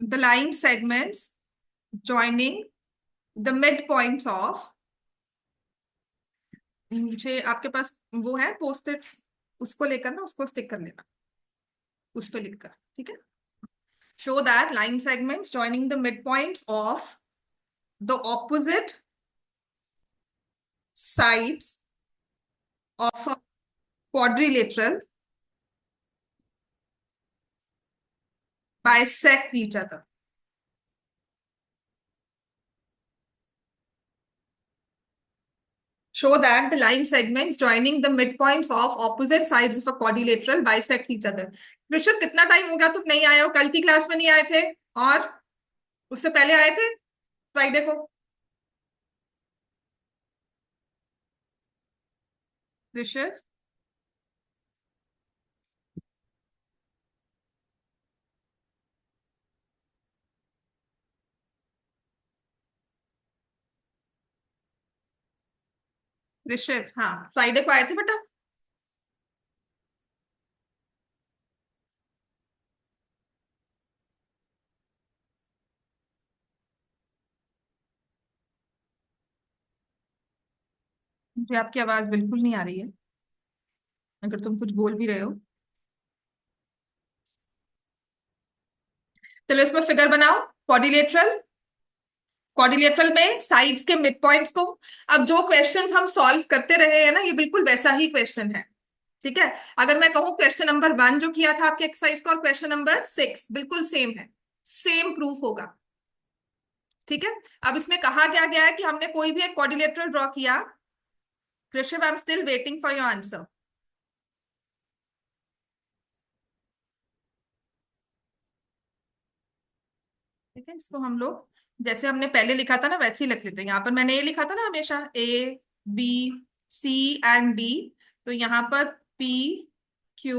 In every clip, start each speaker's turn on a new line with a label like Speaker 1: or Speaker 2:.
Speaker 1: the line segments joining the midpoints of, मुझे आपके पास वो है पोस्ट इट्स, उसको लेकर ना उसको स्टिक कर लेना उस पर लिखकर, ठीक है। Show that line segments joining the midpoints of the opposite sides of a quadrilateral bisect each other. Show that the line segments joining the midpoints of opposite sides of a quadrilateral bisect each other. Rishabh, कितना time हो गया तुम नहीं आए हो? कल की class में नहीं आए थे और उससे पहले आए थे फ्राइडे को। ऋषभ, ऋषभ, हाँ फ्राइडे को आए थे बेटा। मुझे आपकी आवाज बिल्कुल नहीं आ रही है, अगर तुम कुछ बोल भी रहे हो। चलो इसमें फिगर बनाओ। क्वाड्रिलेटरल, क्वाड्रिलेटरल में साइड्स के मिड पॉइंट्स को, अब जो क्वेश्चंस हम सॉल्व करते रहे हैं ना, ये बिल्कुल वैसा ही क्वेश्चन है, ठीक है। अगर मैं कहूँ क्वेश्चन नंबर 1 जो किया था आपके एक्सरसाइज का और क्वेश्चन नंबर 6 बिल्कुल सेम है, सेम प्रूफ होगा, ठीक है। अब इसमें कहा क्या गया है कि हमने कोई भी एक क्वाड्रिलेटरल ड्रॉ किया। Rishabh, I am still waiting for your answer. ठीक है, इसको हम लोग जैसे हमने पहले लिखा था ना वैसे ही लिख लेते हैं। यहाँ पर मैंने ये लिखा था ना हमेशा A B C and D, तो यहाँ पर P Q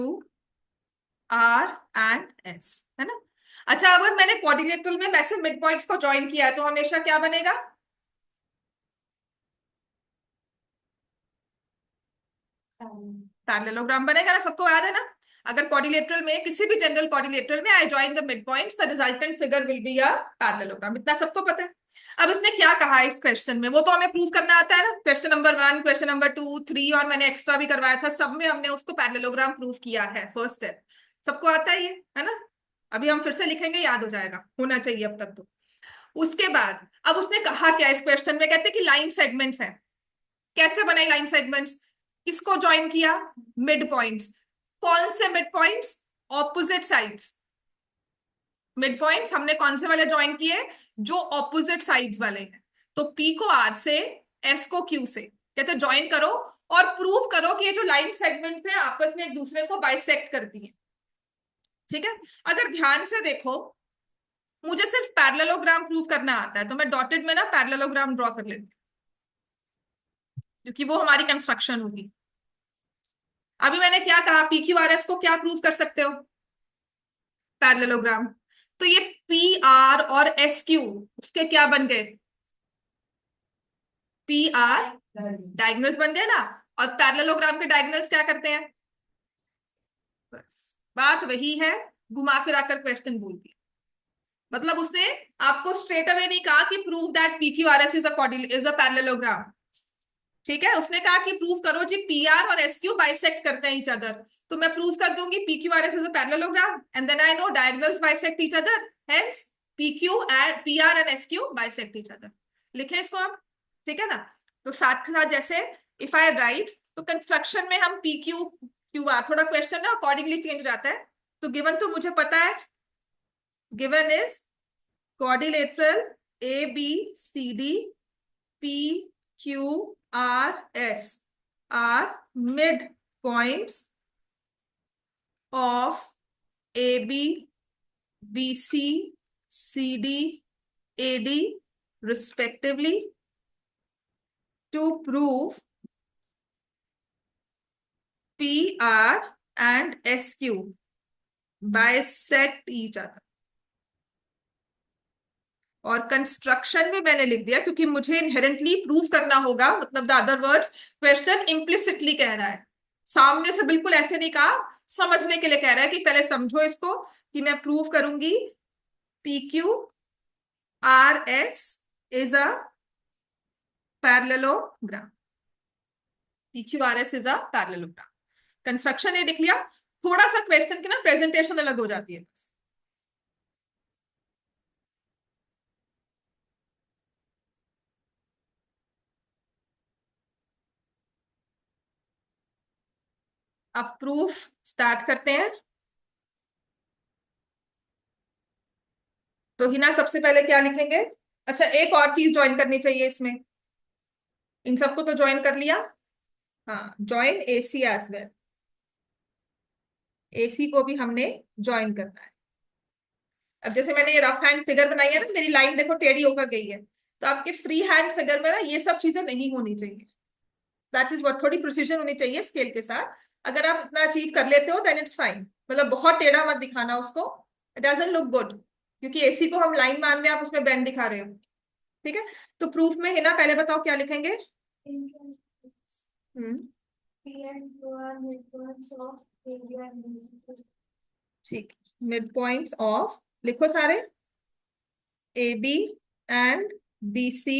Speaker 1: R and S, है ना। अच्छा, अगर मैंने क्वाड्रिलेटरल में वैसे मिड पॉइंट्स को ज्वाइन किया है तो हमेशा क्या बनेगा? पैरेललोग्राम बनेगा ना, सबको याद है ना। अगर क्वाड्रिलेटरल में, किसी भी जनरल क्वाड्रिलेटरल में, I join the mid points, the resultant figure will be a parallelogram, इतना सबको पता है। अब इसने क्या कहा है इस क्वेश्चन में, वो तो हमें प्रूव करना आता है ना। क्वेश्चन नंबर 1, क्वेश्चन नंबर 2, 3 और मैंने एक्स्ट्रा भी करवाया था, सब में हमने उसको पैरेललोग्राम प्रूव किया है, फर्स्ट स्टेप। सबको आता है ये, है ना। अभी हम फिर से लिखेंगे, याद हो जाएगा, होना चाहिए अब तक तो। उसके बाद अब उसने कहा क्या इस क्वेश्चन में, कहते हैं कि लाइन सेगमेंट्स है। कैसे बनाई लाइन सेगमेंट्स? किसको ज्वाइन किया? Mid points. कौन से mid points? Opposite sides. Mid points हमने कौन से वाले ज्वाइन किए? जो ऑपोजिट साइड्स वाले हैं। तो पी को आर से, एस को क्यू से, कहते ज्वाइन करो और प्रूव करो कि ये जो लाइन सेगमेंट्स हैं आपस में एक दूसरे को बाइसेक्ट करती हैं, ठीक है। अगर ध्यान से देखो, मुझे सिर्फ पैरेललोग्राम प्रूव करना आता है, तो मैं डॉटेड में ना पैरेललोग्राम ड्रॉ कर लेती हूँ, क्योंकि वो हमारी कंस्ट्रक्शन होगी। अभी मैंने क्या कहा, पी क्यू आर एस को क्या प्रूव कर सकते हो? पैरेललोग्राम। तो ये पी आर और एस क्यू उसके क्या बन गए? पी आर डायगोनल्स बन गए ना। और पैरेललोग्राम के डायगोनल्स क्या करते हैं? बस बात वही है, घुमा फिरा कर क्वेश्चन बोल दिया। मतलब उसने आपको स्ट्रेट अवे नहीं कहा कि prove that P Q R S is a parallelogram, ठीक है। उसने कहा कि प्रूव करो जी पी आर और एस क्यू बाइसेक्ट करते हैं ईच अदर। तो मैं प्रूव कर दूंगी P Q R S is a parallelogram, and then I know diagonals bisect each other, hence P Q and P R and S Q bisect each other. लिखे इसको आप, ठीक है ना। तो साथ के साथ जैसे इफ आई राइट, तो कंस्ट्रक्शन में हम पी क्यू क्यू आर, थोड़ा क्वेश्चन ना अकॉर्डिंगली चेंज हो जाता है। तो गिवन तो मुझे पता है, given is quadrilateral A B C D P Q R S are mid points of AB, BC, CD, AD respectively to prove PR and SQ bisect each other। और construction में मैंने लिख दिया क्योंकि मुझे इनहेरेंटली प्रूव करना होगा, मतलब the other words question implicitly कह रहा है, सामने से बिल्कुल ऐसे नहीं कहा, समझने के लिए कह रहा है कि पहले समझो इसको कि मैं प्रूव करूंगी PQRS is a parallelogram. PQRS is a parallelogram. Construction ये दिख लिया, थोड़ा सा क्वेश्चन की ना प्रेजेंटेशन अलग हो जाती है. अब प्रूफ स्टार्ट करते हैं. तो हिना सबसे पहले क्या लिखेंगे? अच्छा, एक और चीज ज्वाइन करनी चाहिए इसमें. इन सबको तो ज्वाइन कर लिया. हाँ, join AC as well. AC को भी हमने ज्वाइन करना है. अब जैसे मैंने ये रफ हैंड फिगर बनाई है ना, मेरी लाइन देखो टेढ़ी होकर गई है, तो आपके फ्री हैंड फिगर में ना ये सब चीजें नहीं होनी चाहिए. दैट इज व्हाट, थोड़ी प्रिसीजन होनी चाहिए स्केल के साथ. अगर आप इतना अचीव कर लेते हो देन इट्स फाइन. मतलब बहुत टेढ़ा मत दिखाना उसको, इट डजंट लुक गुड. क्योंकि AC को हम लाइन मान रहे हैं, आप उसमें बेंड दिखा रहे हो. ठीक है. तो प्रूफ में है ना, पहले बताओ क्या लिखेंगे. हम्म. ठीक. मिड पॉइंट्स ऑफ, लिखो सारे. AB and BC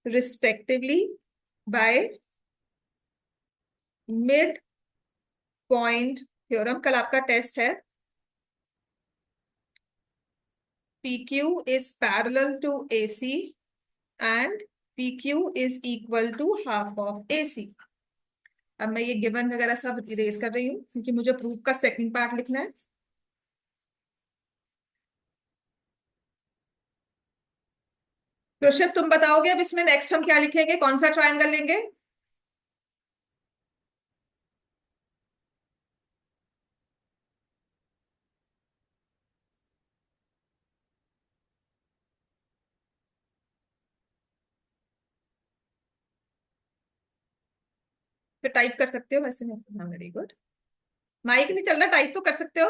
Speaker 1: respectively by mid point theorem. कल आपका टेस्ट है. PQ is parallel to AC and PQ is equal to half of AC. अब मैं ये गिवन वगैरह सब इरेज कर रही हूँ क्योंकि मुझे प्रूफ का सेकंड पार्ट लिखना है. तो शिव तुम बताओगे अब इसमें नेक्स्ट हम क्या लिखेंगे, कौन सा ट्रायंगल लेंगे? तो टाइप कर सकते हो वैसे में. हाँ, वेरी गुड. माइक नहीं चल रहा, टाइप तो कर सकते हो.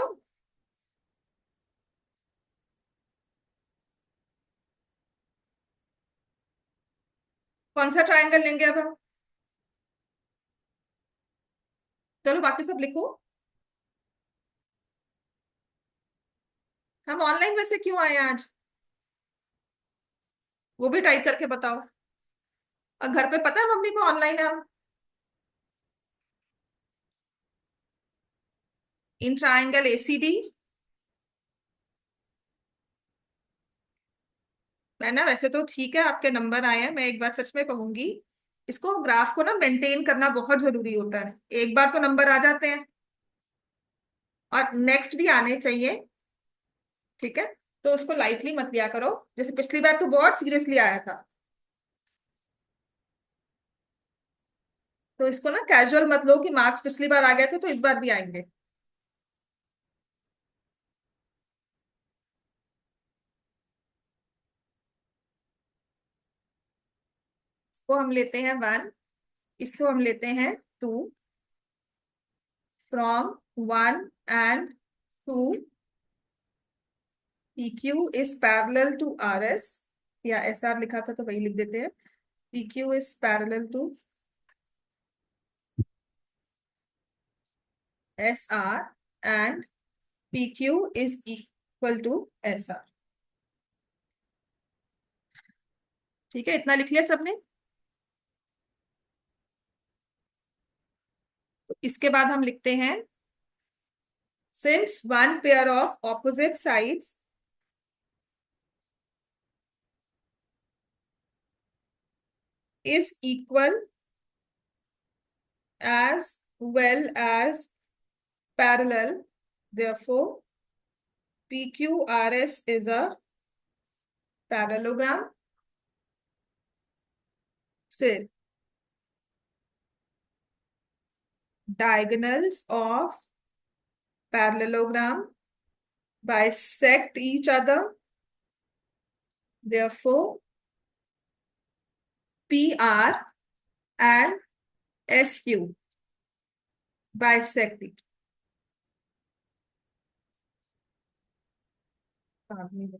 Speaker 1: कौन सा ट्रायंगल लेंगे अब हम? चलो बाकी सब लिखो. हम ऑनलाइन वैसे क्यों आए आज? वो भी टाइप करके बताओ. और घर पे पता है मम्मी को ऑनलाइन है हम. इन ट्रायंगल ACD, मैं ना वैसे तो ठीक है आपके नंबर आए हैं, मैं एक बात सच में कहूंगी, इसको ग्राफ को ना मेंटेन करना बहुत जरूरी होता है. एक बार तो नंबर आ जाते हैं और नेक्स्ट भी आने चाहिए. ठीक है. तो उसको लाइटली मत लिया करो. जैसे पिछली बार तो बहुत सीरियसली आया था, तो इसको ना कैजुअल मत लो कि मार्क्स पिछली बार आ गए थे तो इस बार भी आएंगे. इसको हम लेते हैं 1, इसको हम लेते हैं 2. From 1 and 2 PQ is parallel to RS, या SR लिखा था तो वही लिख देते हैं. PQ is parallel to SR and PQ is equal to SR. ठीक है, इतना लिख लिया सबने. तो इसके बाद हम लिखते हैं, since one pair of opposite sides is equal as well as parallel, therefore PQRS is a parallelogram. फिर diagonals of parallelogram bisect each other, therefore PR and SQ bisect each other.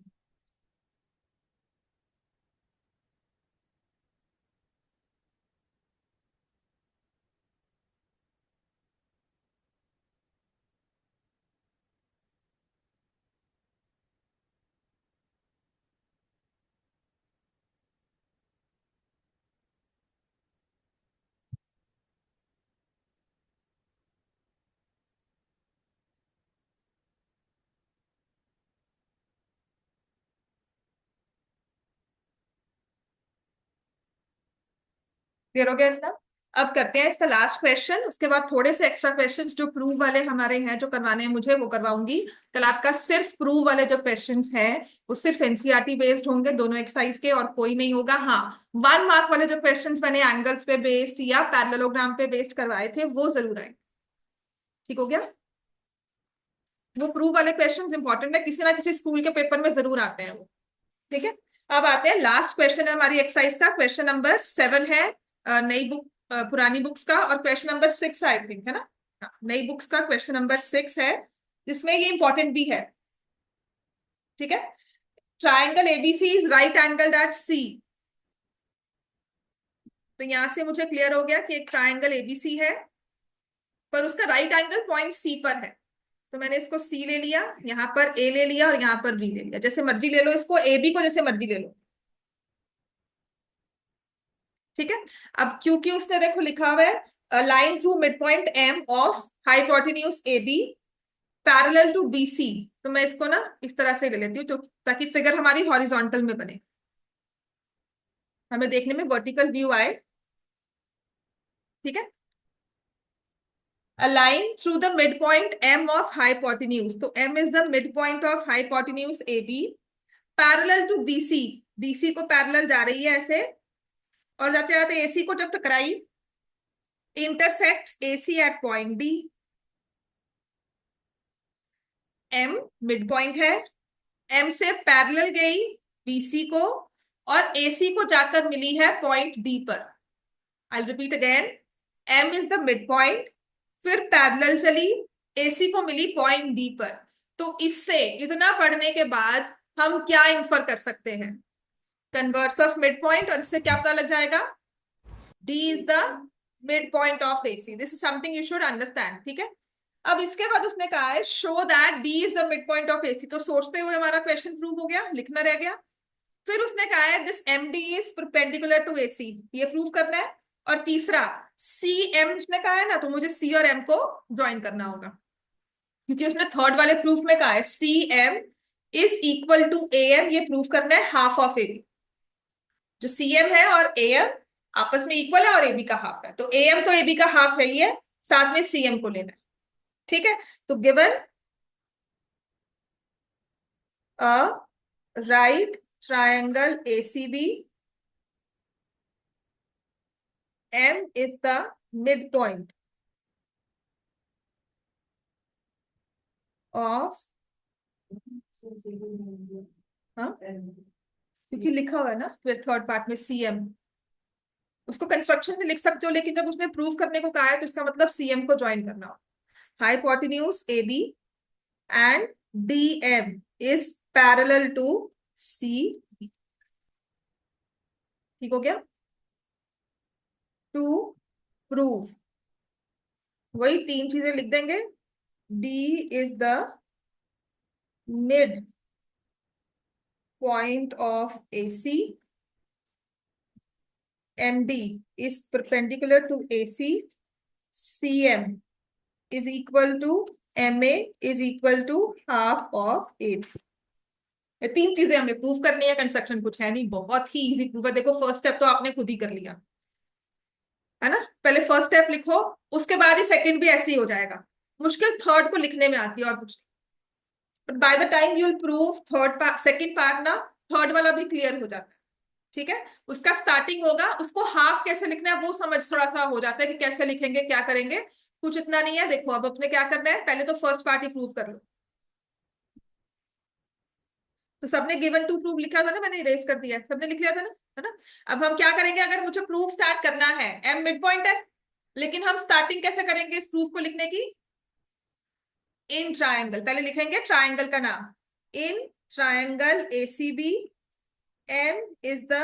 Speaker 1: Clear हो गया इतना? अब करते हैं इसका last question, उसके बाद थोड़े से एक्स्ट्रा क्वेश्चंस जो प्रूव वाले हमारे हैं जो करवाने हैं मुझे वो करवाऊंगी। कल आपका सिर्फ प्रूव वाले जो क्वेश्चंस हैं वो सिर्फ एनसीईआरटी बेस्ड होंगे दोनों एक्सरसाइज के, और कोई नहीं होगा। हाँ, 1 मार्क वाले जो क्वेश्चंस मैंने एंगल्स पे बेस्ड या पैरेललोग्राम पे बेस्ड करवाए थे वो जरूर आए। ठीक हो गया? वो प्रूव वाले क्वेश्चंस इंपॉर्टेंट है, किसी ना किसी स्कूल के पेपर में जरूर आते हैं वो। ठीक है, अब आते हैं लास्ट क्वेश्चन है हमारी एक्सरसाइज का। क्वेश्चन नंबर 7 है नई बुक पुरानी बुक्स का, और क्वेश्चन नंबर 6 आई थिंक है ना। हाँ, नई बुक्स का क्वेश्चन नंबर 6 है, जिसमें ये इंपॉर्टेंट भी है। ठीक है, triangle ABC is right angle at C. तो यहां से मुझे क्लियर हो गया कि एक ट्राइंगल एबीसी है, पर उसका राइट एंगल पॉइंट सी पर है। तो मैंने इसको सी ले लिया, यहाँ पर ए ले लिया और यहाँ पर बी ले लिया, जैसे मर्जी ले लो इसको, ए बी को जैसे मर्जी ले लो। ठीक है, अब क्योंकि उसने देखो लिखा हुआ है line through mid point M of hypotenuse A B parallel to B C, तो मैं इसको ना इस तरह से ले लेती हूँ तो ताकि फिगर हमारी हॉरिजॉन्टल में बने, हमें देखने में वर्टिकल व्यू आए। ठीक है, a line through the midpoint m of hypotenuse, तो m is the midpoint of hypotenuse AB parallel to BC, BC को पैरेलल जा रही है ऐसे, और जाते जाते AC को जब टकराई, intersects AC at point D। M midpoint है, M से पैरेलल गई BC को, और AC को जाकर मिली है पॉइंट D पर। I'll repeat again, M is the midpoint, फिर पैरेलल चली, AC को मिली पॉइंट D पर। तो इससे इतना पढ़ने के बाद हम क्या इंफर कर सकते हैं? कन्वर्स ऑफ मिड पॉइंट, और इससे क्या पता लग जाएगा? D is the midpoint of AC. This is something you should understand. ठीक है, अब इसके बाद उसने कहा है show that D is the midpoint of AC, तो सोचते हुए हमारा क्वेश्चन प्रूव हो गया, लिखना रह गया। फिर उसने कहा है this MD is perpendicular to AC, ये प्रूव करना है। और तीसरा CM उसने कहा है ना, तो मुझे C और M को ज्वाइन करना होगा, क्योंकि उसने थर्ड वाले प्रूफ में कहा है CM is equal to AM, ये प्रूफ करना है हाफ ऑफ AB। जो CM है और AM आपस में इक्वल है और AB का हाफ है, तो AM तो AB का हाफ है ही है, साथ में CM को लेना है। ठीक है, तो given a right triangle ACB, M is the midpoint of, हाँ क्योंकि लिखा हुआ है ना फिर थर्ड पार्ट में CM, उसको कंस्ट्रक्शन में लिख सकते हो, लेकिन जब उसने प्रूव करने को कहा है तो इसका मतलब CM को ज्वाइन करना हो। Hypotenuse AB and DM is parallel to CB। ठीक हो गया? टू प्रूव वही 3 चीजें लिख देंगे। D is the mid point of AC, MD is perpendicular to AC, CM is equal to MA is equal to half of AB। ये 3 चीजें हमें प्रूव करनी है, कंस्ट्रक्शन कुछ है नहीं, बहुत ही इजी प्रूफ है। देखो फर्स्ट स्टेप तो आपने खुद ही कर लिया है ना, पहले फर्स्ट स्टेप लिखो, उसके बाद ही सेकंड भी ऐसे ही हो जाएगा। मुश्किल थर्ड को लिखने में आती है और कुछ, but by the time you will prove third part, second part ना, थर्ड वाला भी क्लियर हो जाता है। ठीक है, उसका स्टार्टिंग होगा, उसको हाफ कैसे लिखना है वो समझ थोड़ा सा हो जाता है कि कैसे लिखेंगे क्या करेंगे, कुछ इतना नहीं है। देखो अब अपने क्या करना है, पहले तो फर्स्ट पार्ट ही प्रूव कर लो। तो सबने गिवन टू प्रूव लिखा था ना, मैंने इरेज कर दिया, सबने लिख लिया था ना, है ना। अब हम क्या करेंगे, अगर मुझे प्रूफ स्टार्ट करना है, M मिड पॉइंट है, लेकिन हम स्टार्टिंग कैसे करेंगे इस प्रूफ को लिखने की? इन ट्रायंगल, पहले लिखेंगे ट्रायंगल का नाम, in triangle ACB M is the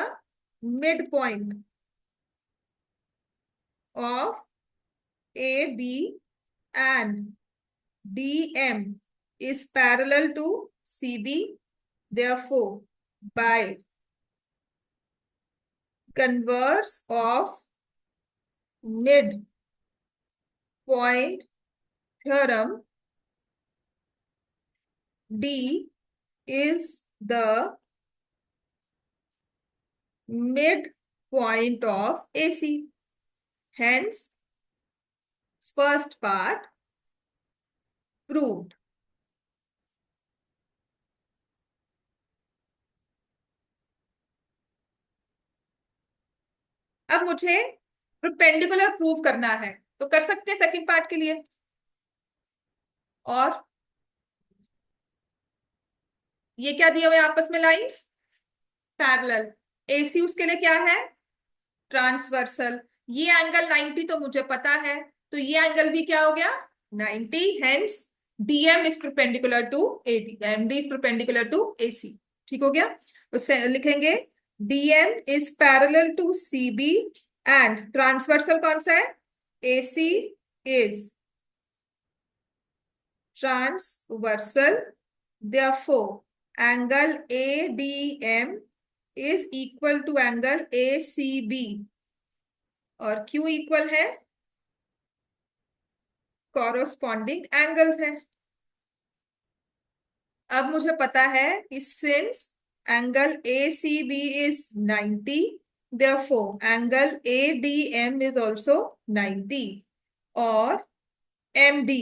Speaker 1: midpoint of AB and DM is parallel to CB, therefore by converse of midpoint theorem, D is the midpoint of AC। Hence, first part proved. अब मुझे perpendicular prove करना है, तो कर सकते हैं second part के लिए। और ये क्या दिए हुए आपस में लाइंस, पैरेलल। एसी उसके लिए क्या है, ट्रांसवर्सल। ये एंगल 90 तो मुझे पता है, तो ये एंगल भी क्या हो गया 90। Hence DM is perpendicular to AD, MD is perpendicular to AC. ठीक हो गया। तो लिखेंगे DM is parallel to CB and transversal कौन सा है, AC is transversal, therefore angle ADM is equal to angle ACB और Q इक्वल है कॉरोस्पॉन्डिंग एंगल्स है। अब मुझे पता है कि since angle ACB is 90, therefore angle ADM is also 90 और MD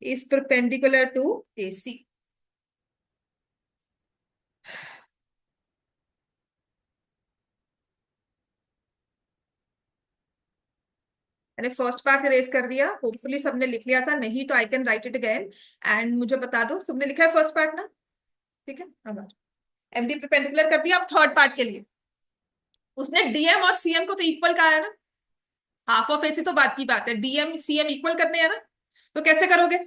Speaker 1: is perpendicular to AC। मैंने फर्स्ट पार्ट इरेज कर दिया, होपफुली सबने लिख लिया था, नहीं तो I can write it again and मुझे बता दो सबने लिखा है फर्स्ट पार्ट ना। ठीक है, अब एमडी परपेंडिकुलर कर दिया। अब थर्ड पार्ट के लिए उसने डीएम और सीएम को तो इक्वल कहा है ना, हाफ ऑफ एसी तो बात की बात है, डीएम सीएम इक्वल करने हैं ना, तो कैसे करोगे,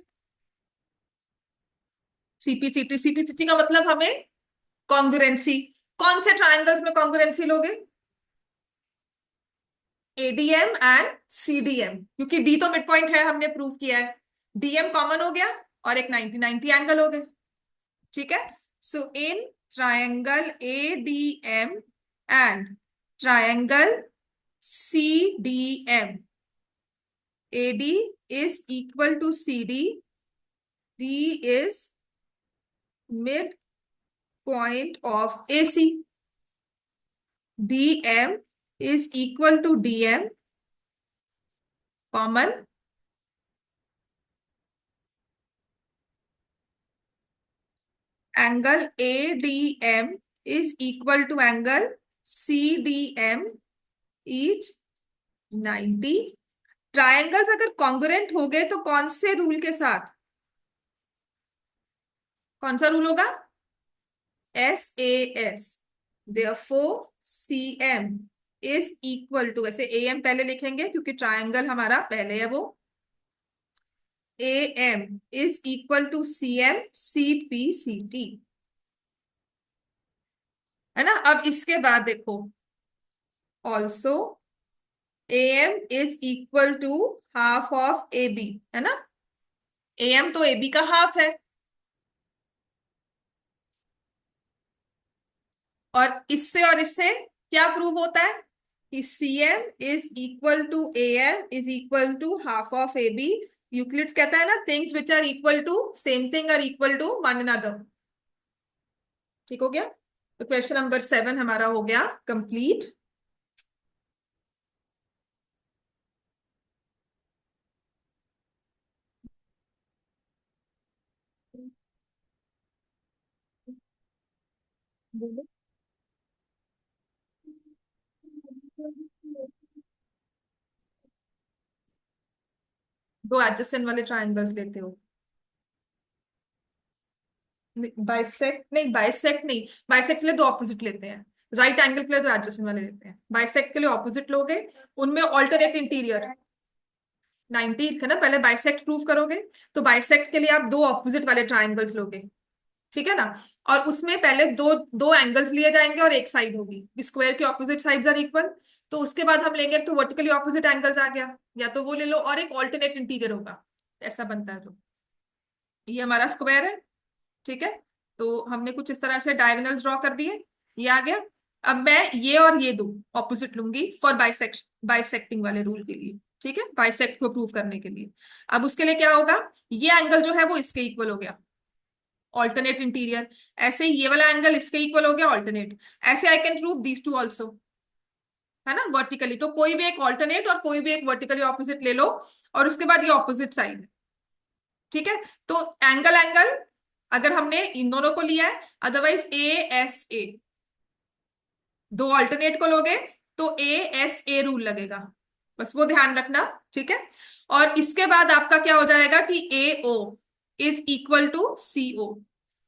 Speaker 1: सीपीसीटी। सीपीसीटी का मतलब हमें कॉन्ग्रुएंसी। कौन से ट्रायंगल्स में कॉन्ग्रुएंसी लोगे, एडीएम एंड सीडीएम, क्योंकि डी तो मिड पॉइंट है हमने प्रूव किया है, डीएम कॉमन हो गया और एक 90-90 एंगल हो गए। ठीक है, so in triangle ADM and triangle CDM, AD is equal to CD, D is mid point of AC, DM is equal to DM, common, angle ADM is equal to angle CDM, each 90। Triangles अगर congruent हो गए तो कौन से rule के साथ, कौन सा रूल होगा, SAS, therefore CM is equal to, वैसे AM पहले लिखेंगे क्योंकि ट्रायंगल हमारा पहले है वो, AM is equal to CM CPCT, है ना। अब इसके बाद देखो also AM is equal to half of AB, है ना, AM तो AB का हाफ है, और इससे क्या प्रूव होता है कि CM is equal to AM is equal to half of AB। Euclid's कहता है ना, things which are equal to same thing are equal to one another. ठीक हो गया, तो क्वेश्चन नंबर 7 हमारा हो गया कंप्लीट। दो एडजेसेंट वाले ट्रायंगल्स लेते हो, बाइसेक्ट नहीं, बाइसेक्ट नहीं, बाइसेक्ट के लिए दो ऑपोजिट लेते हैं, राइट एंगल के लिए दो एडजेसेंट वाले लेते हैं, बाइसेक्ट के लिए ऑपोजिट लोगे, उनमें ऑल्टरनेट इंटीरियर 90 है ना, पहले बाइसेक्ट प्रूव करोगे तो बाइसेक्ट के लिए आप दो ऑपोजिट वाले ट्रायंगल्स लोगे, ठीक है ना, और उसमें पहले दो दो एंगल्स लिए जाएंगे और एक साइड होगी, स्क्वायर के ऑपोजिट साइड्स आर इक्वल, तो उसके बाद हम लेंगे तो वर्टिकली ऑपोजिट एंगल्स आ गया, या तो वो ले लो और एक ऑल्टरनेट इंटीरियर होगा, ऐसा बनता है। तो ये हमारा स्क्वायर है, ठीक है, तो हमने कुछ इस तरह से डायगोनल्स ड्रॉ कर दिए, ये आ गया। अब मैं ये और ये दो ऑपोजिट लूंगी फॉर बाइसेक्टिंग वाले रूल के लिए, ठीक है, बाइसेक्ट को प्रूव करने के लिए। अब उसके लिए क्या होगा, ये एंगल जो है वो इसके इक्वल हो गया, ऑल्टरनेट इंटीरियर, ऐसे ये वाला एंगल इसके इक्वल हो गया ऑल्टरनेट, ऐसे I can prove these two also. है ना, वर्टिकली। तो कोई भी एक ऑल्टरनेट और कोई भी एक वर्टिकली ऑपोजिट ले लो, और उसके बाद ये ऑपोजिट साइड है। ठीक है, तो एंगल एंगल अगर हमने इन दोनों को लिया है, अदरवाइज ए एस ए, दो ऑल्टरनेट को लोगे तो ए एस ए रूल लगेगा, बस वो ध्यान रखना। ठीक है, और इसके बाद आपका क्या हो जाएगा कि A O is equal to C O,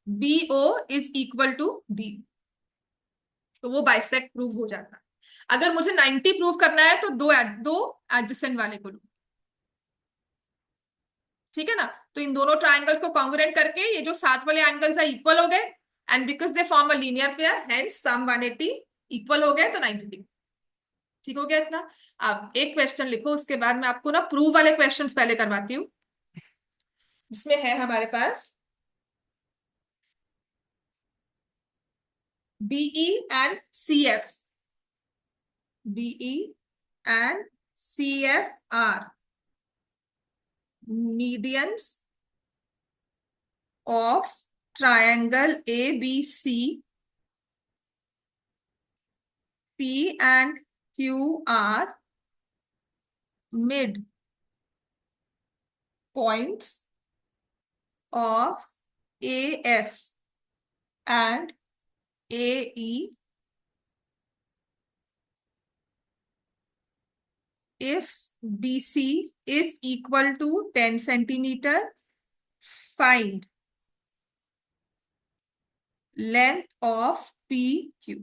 Speaker 1: B O is equal to D, तो वो बाइसेक्ट प्रूव हो जाता है। अगर मुझे 90 प्रूव करना है तो दो दो एडजेसेंट वाले को लो। ठीक है ना, तो इन दोनों ट्राइंगल्स को कॉन्ग्रुएंट करके ये जो साथ वाले एंगल्स है इक्वल हो गए, and because they form a linear pair hence sum 180 equal हो गए, तो 90 डिग्री। ठीक हो गया इतना। अब एक क्वेश्चन लिखो, उसके बाद मैं आपको ना प्रूव वाले क्वेश्चंस पहले करवाती हूँ, जिसमें है हमारे पास BE and C F, BE and C F are medians of triangle ABC, P and Q are mid points of AF and AE if BC is equal to 10 centimeter. Find length of PQ.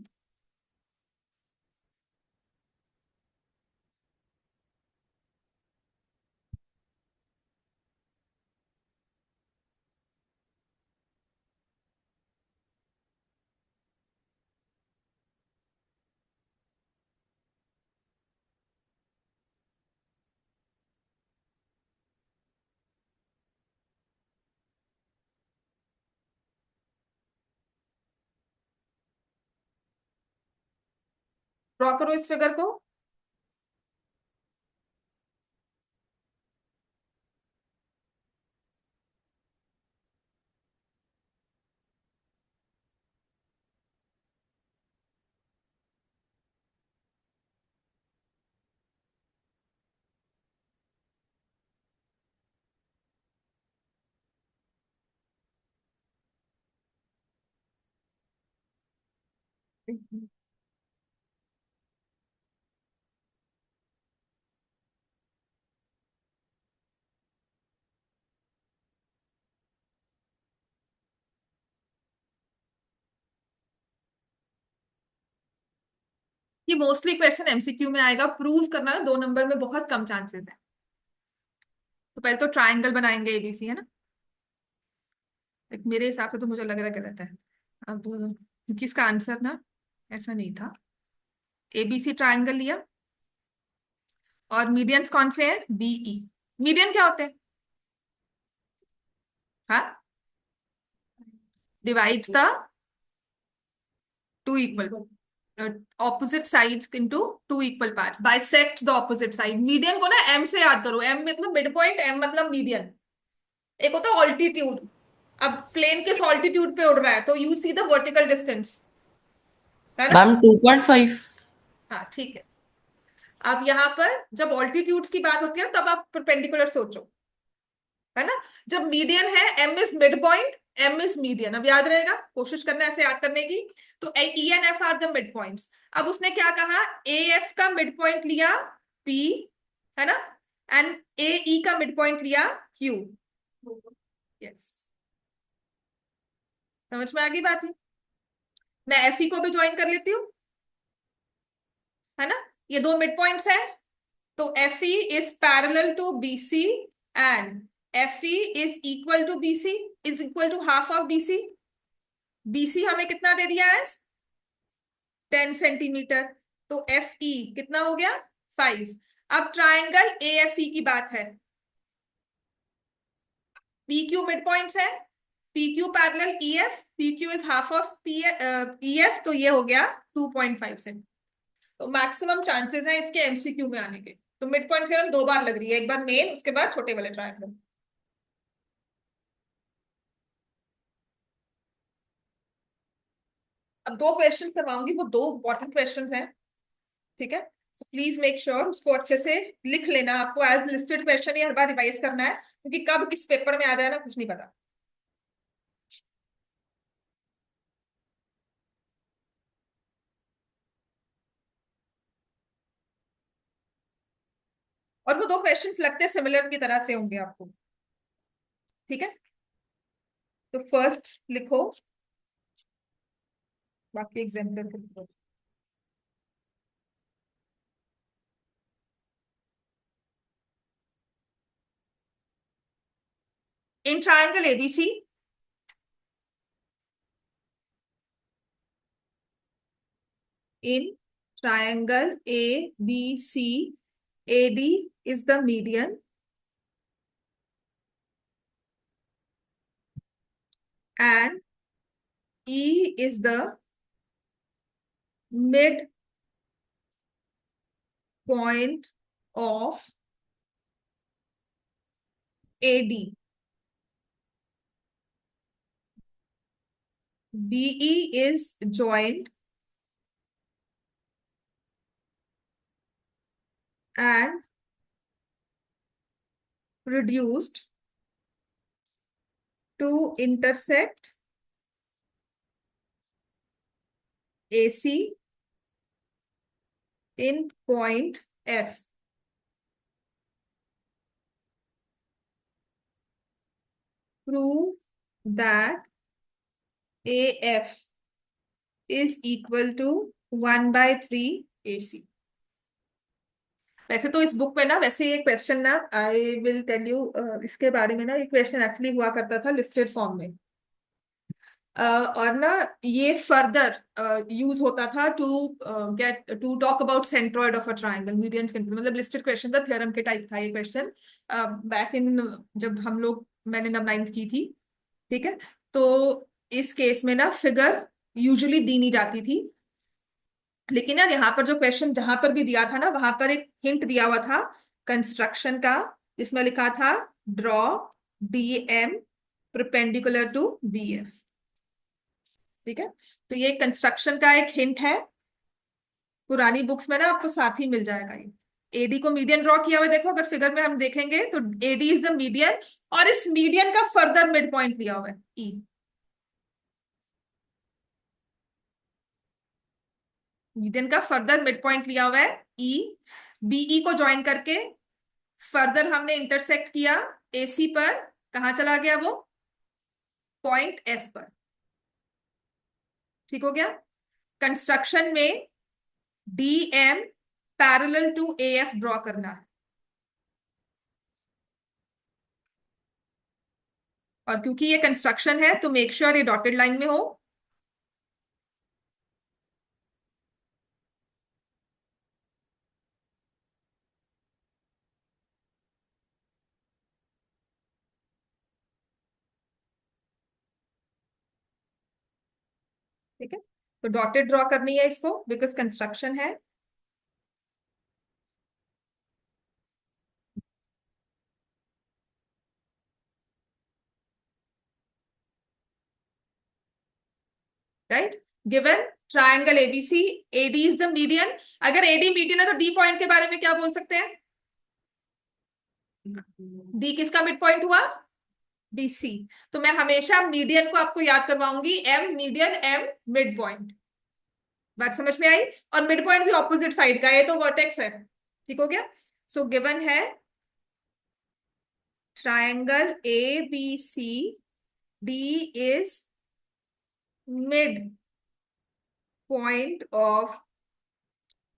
Speaker 1: Draw करो इस figure को। ये mostly question MCQ में आएगा, prove करना ना 2 number में बहुत कम चांसेस है। तो पहले तो ट्राइंगल बनाएंगे एबीसी, है ना। मेरे हिसाब से तो मुझे लग रहा है गलत है अब, क्योंकि इसका आंसर ना ऐसा नहीं था। एबीसी ट्राइंगल लिया, और मीडियंस कौन से हैं, बीई। मीडियन क्या होते हैं, हाँ, divides the two equal opposite sides into two equal parts, bisects the opposite side. Median को ना एम से याद करो, एम मतलब मिड पॉइंट, एम मतलब मीडियन। एक होता है ऑल्टीट्यूड, अब प्लेन किस ऑल्टीट्यूड पे उड़ रहा है, तो you see the vertical distance, है ना।
Speaker 2: मैम 2.5।
Speaker 1: हाँ ठीक है, अब यहाँ पर जब ऑल्टीट्यूड्स की बात होती है ना, तब आप परपेंडिकुलर सोचो, है ना। जब मीडियन है, M is mid point, M is median, अब याद रहेगा, कोशिश करना ऐसे याद करने की। तो E and F R the mid points. अब उसने क्या कहा, ए एफ का मिड पॉइंट लिया पी, है ना, एंड ए ई का मिड पॉइंट लिया क्यू। यस, समझ में आ गई बात है। मैं एफ ई को भी ज्वाइन कर लेती हूँ, है ना। ये दो मिड पॉइंट्स हैं, तो F E is parallel to B C, and F E is equal to B C, is equal to half of B C. BC हमें कितना दे दिया है, 10 सेंटीमीटर, तो एफ ई कितना हो गया, 5। अब ट्राइंगल ए एफ ई की बात है, पी क्यू मिड पॉइंट्स है, P Q parallel E F, P Q is half of P E F, तो ये हो गया 2.5 सेंट। तो मैक्सिमम चांसेस है इसके एमसीक्यू में आने के। तो मिड पॉइंट थ्योरम 2 बार लग रही है, एक बार मेन, उसके बाद छोटे वाले ट्राइंगल। अब 2 क्वेश्चन करवाऊंगी, वो 2 इंपॉर्टेंट क्वेश्चन हैं, ठीक है। प्लीज मेक श्योर उसको अच्छे से लिख लेना, आपको एज लिस्टेड क्वेश्चन ही हर बार रिवाइज करना है, क्योंकि कब किस पेपर में आ जाए ना कुछ नहीं पता। और वो दो क्वेश्चंस लगते हैं सिमिलर की तरह से होंगे आपको, ठीक है। तो फर्स्ट लिखो, बाकी एग्जाम्पल लिखो। In triangle ABC, in triangle ABC, AD is the median and E is the mid point of AD. BE is joined and reduced to intersect AC in point F. Prove that AF is equal to 1/3 AC. वैसे तो इस book में ना, वैसे ये question ना, I will tell you इसके बारे में ना, ये क्वेश्चन एक्चुअली हुआ करता था लिस्टेड फॉर्म में। और ना ये फर्दर यूज होता था to get to talk about centroid of a triangle, median centroid, मतलब लिस्टेड क्वेश्चन था, थ्योरम के टाइप था ये क्वेश्चन। बैक इन, जब हम लोग, मैंने नब 9th की थी, ठीक है। तो इस केस में ना फिगर यूजुअली दी नहीं जाती थी, लेकिन यार यहाँ पर जो क्वेश्चन जहां पर भी दिया था ना, वहां पर एक हिंट दिया हुआ था कंस्ट्रक्शन का, जिसमें लिखा था draw DM perpendicular to BF, ठीक है। तो ये कंस्ट्रक्शन का एक हिंट है, पुरानी बुक्स में ना आपको साथ ही मिल जाएगा ये। एडी को मीडियन ड्रॉ किया हुआ है, देखो अगर फिगर में हम देखेंगे तो एडी इज द मीडियन, और इस मीडियन का फर्दर मिड पॉइंट लिया हुआ है ई। मीडियन का फर्दर मिड पॉइंट लिया हुआ है ई, बीई को ज्वाइन करके फर्दर हमने इंटरसेक्ट किया एसी पर, कहां चला गया वो, पॉइंट एफ पर, ठीक हो गया। कंस्ट्रक्शन में DM parallel to AF draw करना है, और क्योंकि ये कंस्ट्रक्शन है तो मेक श्योर ये डॉटेड लाइन में हो। ठीक है, तो डॉटेड ड्रॉ करनी है इसको बिकॉज कंस्ट्रक्शन है। Right, given triangle ABC, AD is the median. अगर एडी मीडियन है तो डी पॉइंट के बारे में क्या बोल सकते हैं, डी किसका मिड पॉइंट हुआ, बीसी। तो मैं हमेशा मीडियन को आपको याद करवाऊंगी M median, M mid point. बात समझ में आई, और मिड पॉइंट भी ऑपोजिट साइड का है, तो वर्टेक्स है, ठीक हो गया। सो गिवन है triangle A B C, D is mid point of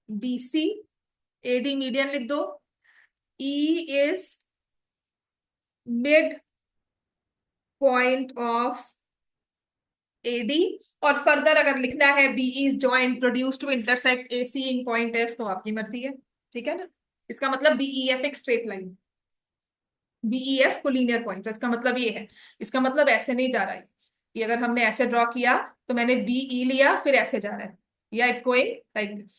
Speaker 1: BC, AD median लिख दो, E is mid point of AD, और फर्दर अगर लिखना है B is joint produce to intersect AC in point F, तो आपकी मर्जी है, ठीक है ना। इसका मतलब बीई एफ एक स्ट्रेट लाइन, बीई एफ को लीनियर पॉइंट, इसका मतलब ये है, इसका मतलब ऐसे नहीं जा रहा है कि अगर हमने ऐसे ड्रॉ किया तो मैंने बीई लिया फिर ऐसे जा रहा है, या it's going like this.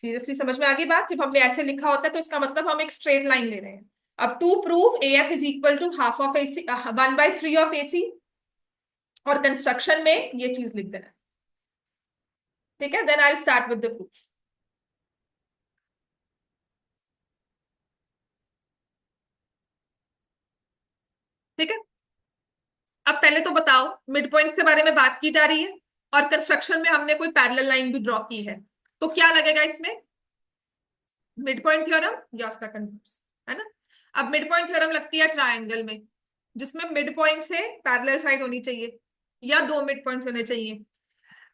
Speaker 1: Seriously समझ में आ गई बात, जब हमने ऐसे लिखा होता है तो इसका मतलब हम एक स्ट्रेट लाइन ले रहे हैं। अब to prove A F is equal to half of AC, 1/3 of AC, और कंस्ट्रक्शन में ये चीज लिख देना, ठीक है। Then I start with the proof. ठीक है। अब पहले तो बताओ, मिड पॉइंट के बारे में बात की जा रही है और कंस्ट्रक्शन में हमने कोई पैरेलल लाइन भी ड्रॉ की है, तो क्या लगेगा इसमें? मिड पॉइंट थ्योरम या उसका कन्वर्स, है ना। अब मिड पॉइंट थ्योरम लगती है ट्रायंगल में, जिसमें मिड पॉइंट से पैरेलल साइड होनी चाहिए या दो मिड पॉइंट्स होने चाहिए।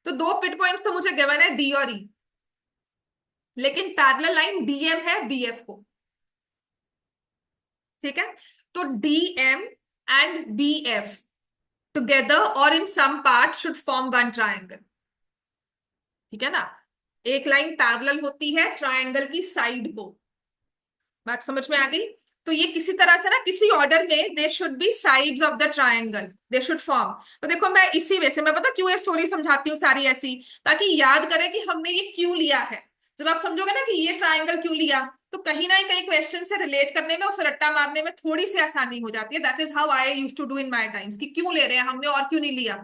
Speaker 1: तो दो मिड पॉइंट्स तो मुझे गिवन है डी और ई, लेकिन पैरेलल लाइन डीएम है बीएफ को। ठीक है। तो डीएम एंड बीएफ टुगेदर और in some part should form one triangle. ठीक है ना। एक लाइन पैरेलल होती है ट्रायंगल की साइड को। बात समझ में आ गई? तो ये किसी तरह से ना, किसी ऑर्डर में they should be sides of the triangle, they should form. तो देखो मैं इसी वजह से, मैं पता क्यों ये स्टोरी समझाती हूँ सारी ऐसी, ताकि याद करें कि हमने ये क्यों लिया है। जब आप समझोगे ना कि ये ट्रायंगल क्यों लिया, तो कहीं ना कहीं क्वेश्चन से रिलेट करने में, उस रट्टा मारने में थोड़ी सी आसानी हो जाती है। That is how I used to do in my times, कि क्यों ले रहे हैं हमने और क्यों नहीं लिया।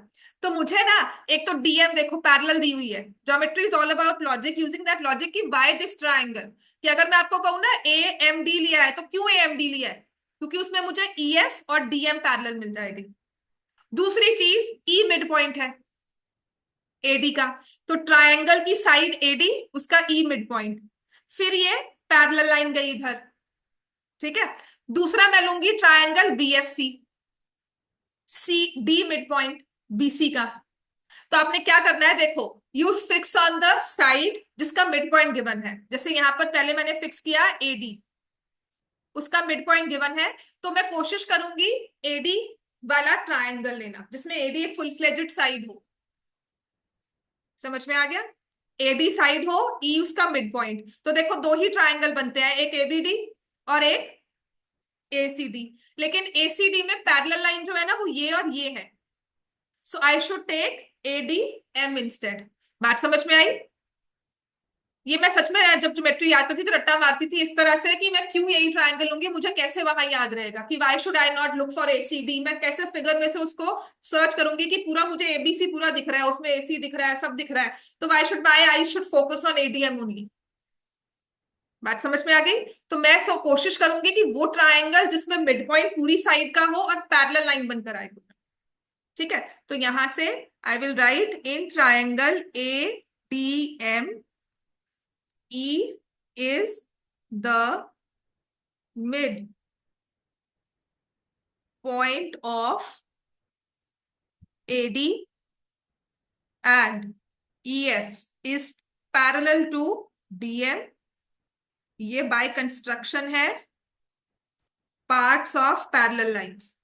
Speaker 1: तो मुझे ना, एक तो डीएम देखो पैरेलल दी हुई है, geometry is all about logic, using that logic की व्हाई दिस ट्रायंगल। कि अगर मैं आपको कहूं ना ए एम डी लिया है, तो क्यों ए एम डी लिया है? क्योंकि उसमें मुझे ई एफ और डीएम पैरेलल मिल जाएगी। दूसरी चीज, ई मिड पॉइंट है एडी का, तो ट्रायंगल की साइड एडी, उसका ई मिड पॉइंट, फिर ये पैरेलल लाइन गई इधर। ठीक है। दूसरा मैं लूंगी triangle BFC, C D mid point BC का। तो आपने क्या करना है, देखो you fix on the side जिसका मिड पॉइंट गिवन है। जैसे यहां पर पहले मैंने फिक्स किया एडी, उसका मिड पॉइंट गिवन है, तो मैं कोशिश करूंगी एडी वाला ट्रायंगल लेना, जिसमें एडी एक फुल फ्लेजेड साइड हो। समझ में आ गया? एडी साइड हो, ई उसका मिड पॉइंट। तो देखो दो ही ट्रायंगल बनते हैं, एक एबीडी और एक एसीडी। लेकिन एसीडी में पैरेलल लाइन जो है ना, वो ये और ये है। So I should take AD M instead. बात समझ में आई? ये मैं सच में जब ज्योमेट्री याद करती थी तो रट्टा मारती थी इस तरह से, कि मैं क्यों यही ट्रायंगल लूंगी, मुझे कैसे वहां याद रहेगा कि why should I not look for ACD. मैं कैसे फिगर में से उसको सर्च करूंगी कि पूरा मुझे एबीसी पूरा दिख रहा है, उसमें एसी दिख रहा है, सब दिख रहा है, तो why should my I should focus on ADM only. बात समझ में आ गई? तो मैं सो कोशिश करूंगी कि वो ट्रायंगल जिसमें मिड पॉइंट पूरी साइड का हो और पैरेलल लाइन बनकर आए। ठीक है। तो यहां से I will write in triangle A D M, E is the mid point of AD and EF is parallel to DM. ये बाय कंस्ट्रक्शन है पार्ट्स ऑफ पैरेलल लाइंस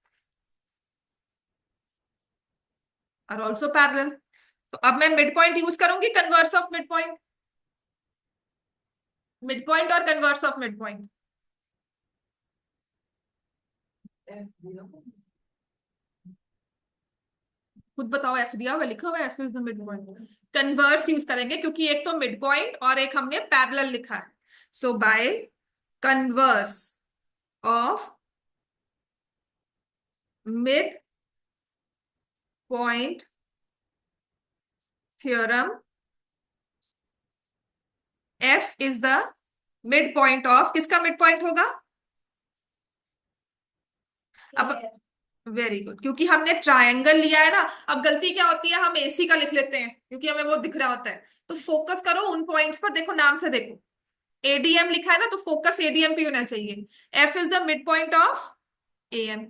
Speaker 1: और ऑल्सो पैरेलल। तो अब मैं मिड पॉइंट यूज करूंगी, converse of mid point, mid point और converse of mid point. खुद बताओ, एफ दिया हुआ लिखा हुआ है, F is the mid point. Converse use करेंगे क्योंकि एक तो मिड पॉइंट और एक हमने पैरेलल लिखा है। So by converse of mid point theorem, F is the mid point of, किसका मिड पॉइंट होगा? अब वेरी गुड, क्योंकि हमने ट्रायंगल लिया है ना। अब गलती क्या होती है, हम एसी का लिख लेते हैं क्योंकि हमें वो दिख रहा होता है। तो फोकस करो उन पॉइंट्स पर, देखो नाम से देखो एडीएम लिखा है ना, तो फोकस एडीएम पे होना चाहिए। F is the mid point of am.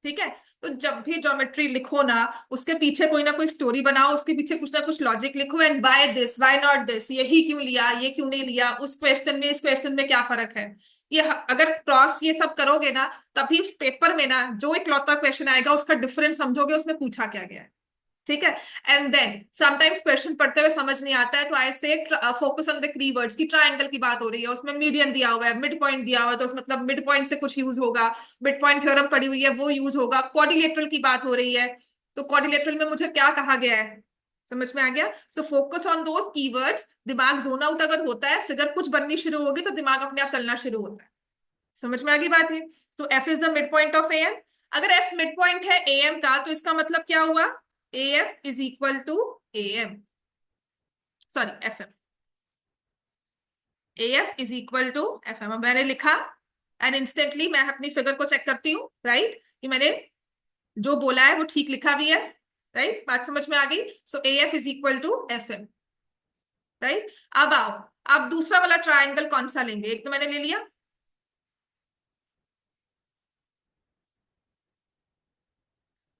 Speaker 1: ठीक है। तो जब भी ज्योमेट्री लिखो ना, उसके पीछे कोई ना कोई स्टोरी बनाओ, उसके पीछे कुछ ना कुछ लॉजिक लिखो, and why this, why not this, यही क्यों लिया, ये क्यों नहीं लिया, उस क्वेश्चन में इस क्वेश्चन में क्या फर्क है। ये अगर क्रॉस ये सब करोगे ना, तभी उस पेपर में ना जो इकलौता क्वेश्चन आएगा उसका डिफरेंस समझोगे, उसमें पूछा क्या गया है। ठीक है। एंड देन समटाइम्स क्वेश्चन पढ़ते हुए समझ नहीं आता है, तो आई से फोकस ऑन द कीवर्ड्स की ट्रायंगल की बात हो रही है, उसमें मीडियन दिया हुआ है, मिड पॉइंट दिया हुआ है, तो मतलब मिड पॉइंट से कुछ यूज होगा, मिड पॉइंट थ्योरम पड़ी हुई है वो यूज होगा, क्वाड्रिलेटरल की बात हो रही है, तो क्वाड्रिलेटरल में मुझे क्या कहा गया है, समझ में आ गया? So focus on those keywords. दिमाग जोन आउट अगर होता है, फिगर कुछ बननी शुरू होगी, तो दिमाग अपने आप चलना शुरू होता है। समझ में आ गई बात है? तो F is the mid point of AM. अगर एफ मिड पॉइंट है एएम का, तो इसका मतलब क्या हुआ? AF is equal to AM, sorry FM। AF is equal to FM। मैंने लिखा एंड इंस्टेंटली मैं अपनी फिगर को चेक करती हूँ, राइट, कि मैंने जो बोला है वो ठीक लिखा भी है, राइट, बात समझ में आ गई। So A F is equal to F M, right. अब आओ, अब दूसरा वाला ट्राइंगल कौन सा लेंगे? एक तो मैंने ले लिया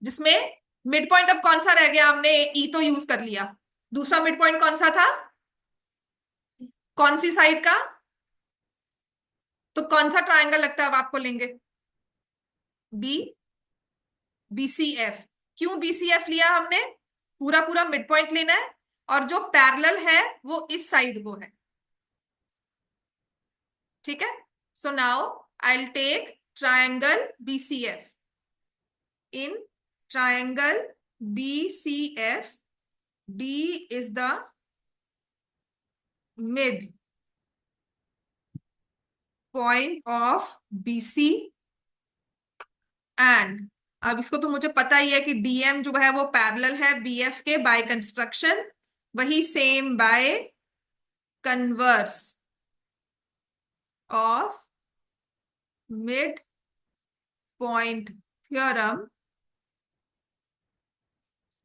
Speaker 1: जिसमें मिड पॉइंट, अब कौन सा रह गया? हमने ई तो यूज कर लिया, दूसरा मिड पॉइंट कौन सा था? कौन सी साइड का? तो कौन सा ट्राइंगल लगता है अब आपको लेंगे? B, BCF. क्यों बीसीएफ लिया हमने? पूरा पूरा मिड पॉइंट लेना है, और जो पैरेलल है वो इस साइड को है, ठीक है। So now I will take triangle BCF. In triangle BCF, D is the mid point of BC, and अब इसको तो मुझे पता ही है कि डीएम जो है वो पैरेलल है बीएफ के बाय कंस्ट्रक्शन, वही same by converse of mid point theorem,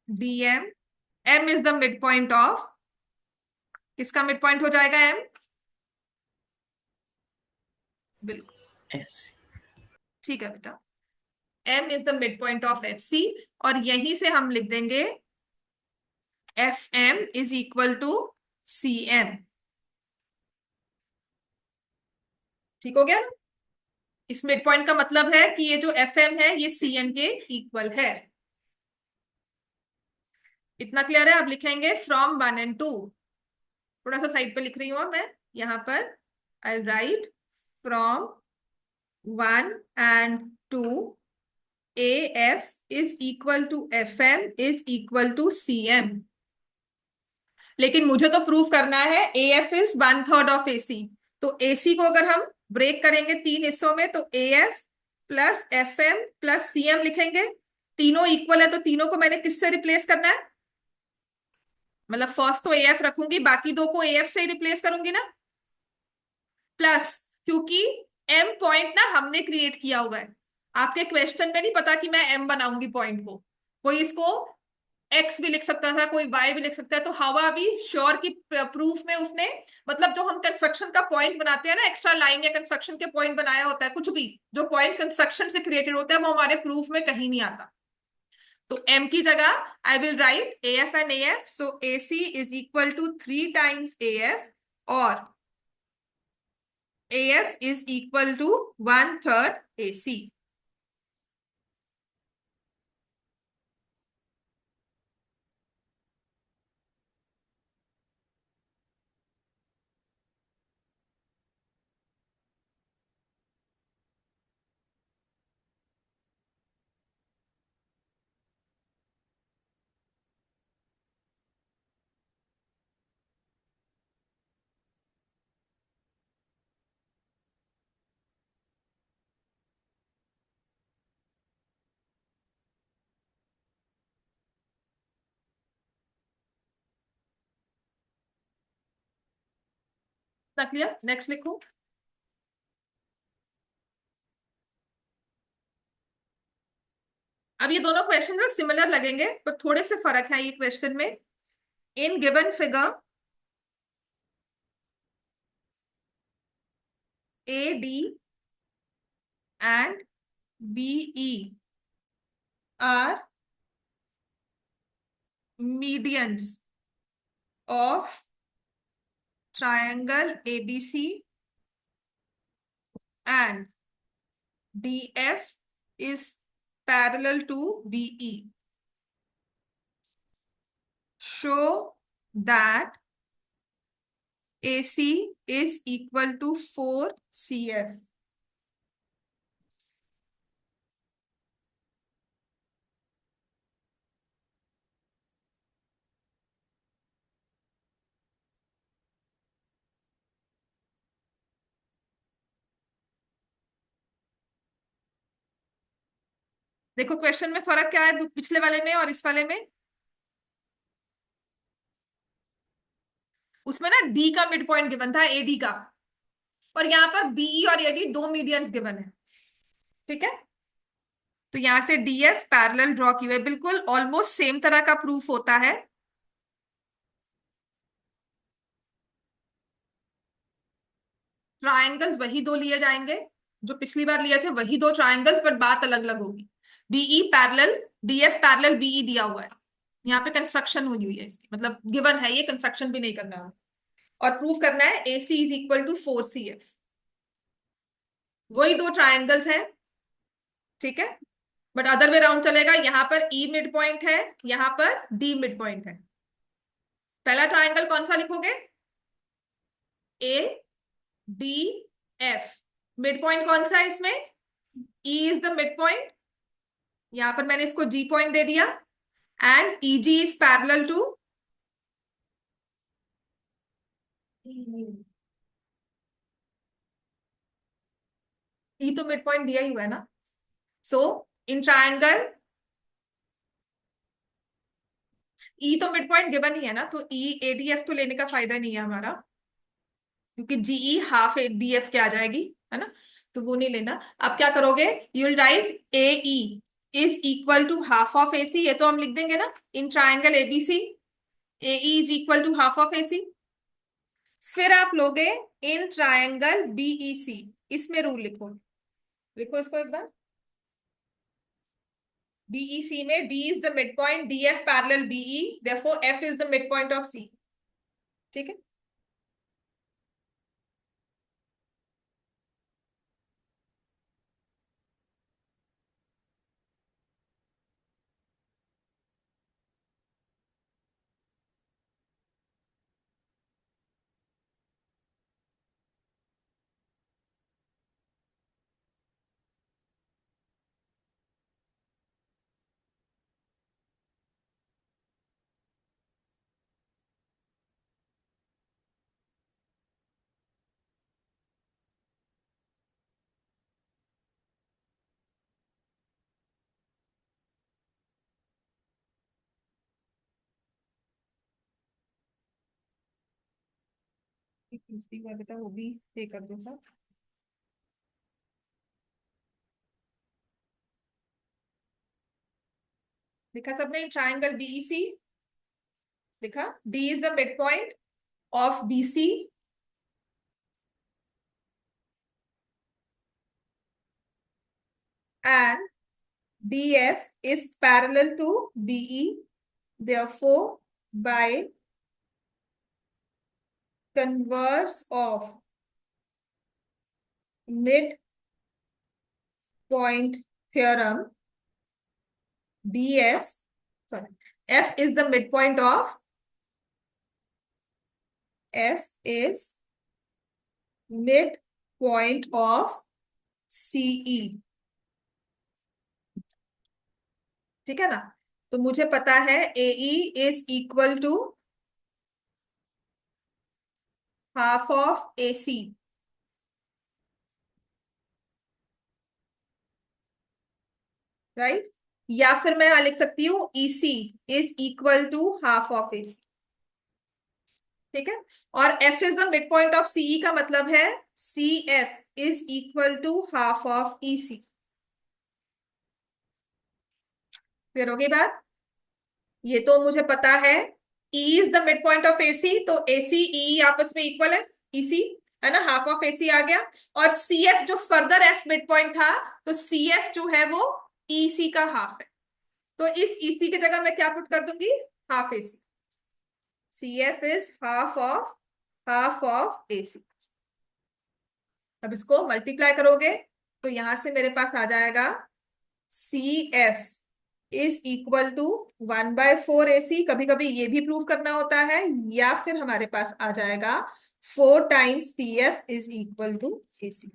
Speaker 1: DM, M is the mid point of, किसका मिड पॉइंट हो जाएगा एम? बिल्कुल, ठीक है बेटा, M is the mid point of F C, और यहीं से हम लिख देंगे F M is equal to C M. ठीक हो गया ना? इस मिड पॉइंट का मतलब है कि ये जो एफ एम है ये सी एम के इक्वल है। इतना क्लियर है? अब लिखेंगे फ्रॉम 1 and 2, थोड़ा सा साइड पे लिख रही हूं मैं यहां पर। I write from 1 and 2, A F is equal to F M is equal to C M. लेकिन मुझे तो प्रूव करना है A F is 1/3 of A C. तो ए सी को अगर हम ब्रेक करेंगे 3 हिस्सों में, तो A F plus F M plus C M लिखेंगे। तीनों इक्वल है, तो तीनों को मैंने किससे रिप्लेस करना है? मतलब फर्स्ट तो ए एफ रखूंगी, बाकी दो को ए एफ से ही रिप्लेस करूंगी ना, प्लस, क्योंकि एम पॉइंट ना हमने क्रिएट किया हुआ है। आपके क्वेश्चन में नहीं पता कि मैं एम बनाऊंगी पॉइंट को, कोई इसको एक्स भी लिख सकता था, कोई वाई भी लिख सकता है। तो हाउ आर वी श्योर कि प्रूफ में उसने, मतलब जो हम कंस्ट्रक्शन का पॉइंट बनाते हैं ना, एक्स्ट्रा लाइन या कंस्ट्रक्शन के पॉइंट बनाया होता है, कुछ भी जो पॉइंट कंस्ट्रक्शन से क्रिएटेड होता है वो हमारे प्रूफ में कहीं नहीं आता। तो एम की जगह I will write A F and A F. So A C is equal to 3 times A F, और A F is equal to 1/3 A C. Clear? Next लिखो। अब ये दोनों क्वेश्चन ना सिमिलर लगेंगे, पर थोड़े से फर्क है ये क्वेश्चन में। In given figure, A D and B E are medians of triangle ABC, and DF is parallel to BE. Show that AC is equal to 4CF. देखो क्वेश्चन में फर्क क्या है पिछले वाले में और इस वाले में। उसमें ना डी का मिड पॉइंट गिवन था, ए डी का, और यहाँ पर बीई और एडी दो मीडियंस गिवन है, ठीक है। तो यहां से डीएफ पैरेलल ड्रॉ की हुई, बिल्कुल ऑलमोस्ट सेम तरह का प्रूफ होता है। ट्रायंगल्स वही दो लिए जाएंगे जो पिछली बार लिए थे, वही दो ट्रायंगल्स, बट बात अलग अलग होगी। BE parallel, DF parallel BE दिया हुआ है, यहाँ पे कंस्ट्रक्शन हुई हुई है इसकी, मतलब गिवन है, ये कंस्ट्रक्शन भी नहीं करना है। और प्रूव करना है ए C is equal to 4 CF। वही दो ट्रायंगल्स हैं, ठीक है, बट अदर वे राउंड चलेगा। यहां पर ई मिड पॉइंट है, यहां पर डी मिड पॉइंट है। पहला ट्रायंगल कौन सा लिखोगे? A D F. Mid point कौन सा है इसमें? E is the mid point, यहां पर मैंने इसको जी पॉइंट दे दिया। And E G is parallel to, E तो मिड पॉइंट दिया ही हुआ है ना। सो इन ट्रायंगल, ई तो मिड पॉइंट गिवन ही है ना, तो ई ए डी एफ तो लेने का फायदा नहीं है हमारा, क्योंकि जीई हाफ ए डी एफ के आ जाएगी, है ना, तो वो नहीं लेना। अब क्या करोगे? You will write A E is equal to half of A C, ये तो हम लिख देंगे ना, in triangle ABC A E is equal to half of A C. फिर आप लोगे इन ट्राइंगल बीई सी, इसमें रूल लिखो, लिखो इसको एक बार। बीई सी में D is the mid point, D F parallel BE, therefore F is the mid point of C, ठीक है। दूसरी बार बेटा वो भी पे कर दो सब। लिखा सबने ट्राइंगल बीईसी? लिखा D is the mid point of BC and DF is parallel to BE. Therefore, by converse of midpoint theorem, DF, sorry, F is the midpoint of, F is midpoint of CE, ठीक है ना। तो मुझे पता है AE is equal to half of AC, right. या फिर मैं यहां लिख सकती हूँ EC is equal to half of AC, ठीक है। और F is the mid point of CE का मतलब है CF is equal to half of EC। Clear हो गई बात? ये तो मुझे पता है। E is the mid point of AC, तो AC EE आपस में इक्वल है, EC, है ना, हाफ ऑफ AC आ गया। और CF जो फर्दर F मिड पॉइंट था, तो CF जो है वो EC का हाफ है, तो इस EC की जगह मैं क्या पुट कर दूंगी? Half AC। CF is half of AC। अब इसको मल्टीप्लाई करोगे तो यहां से मेरे पास आ जाएगा CF is equal to 1/4 AC। कभी कभी ये भी प्रूव करना होता है, या फिर हमारे पास आ जाएगा 4 times CF is equal to AC।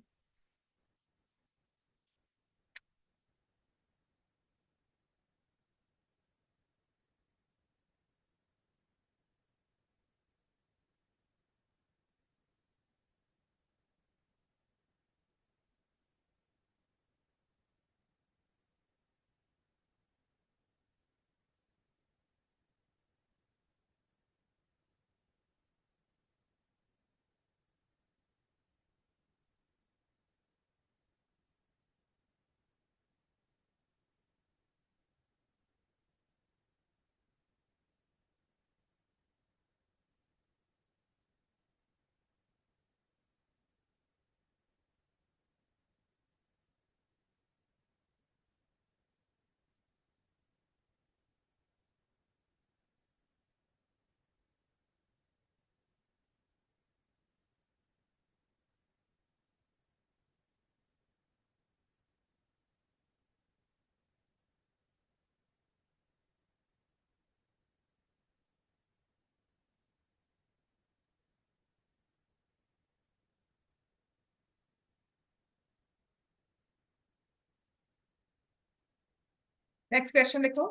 Speaker 1: Next question लिखो।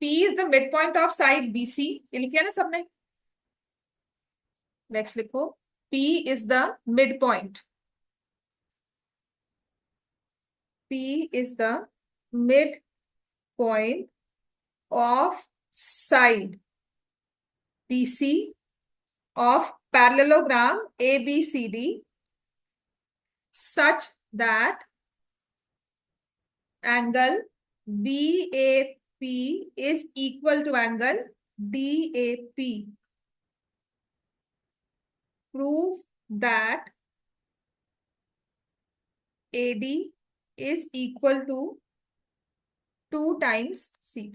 Speaker 1: P is the mid point of side BC, ये लिखा है ना सबने। नेक्स्ट लिखो, P is the mid point, P is the mid point of side BC of parallelogram ABCD such that angle BAP is equal to angle DAP. Prove that AD is equal to 2 times C.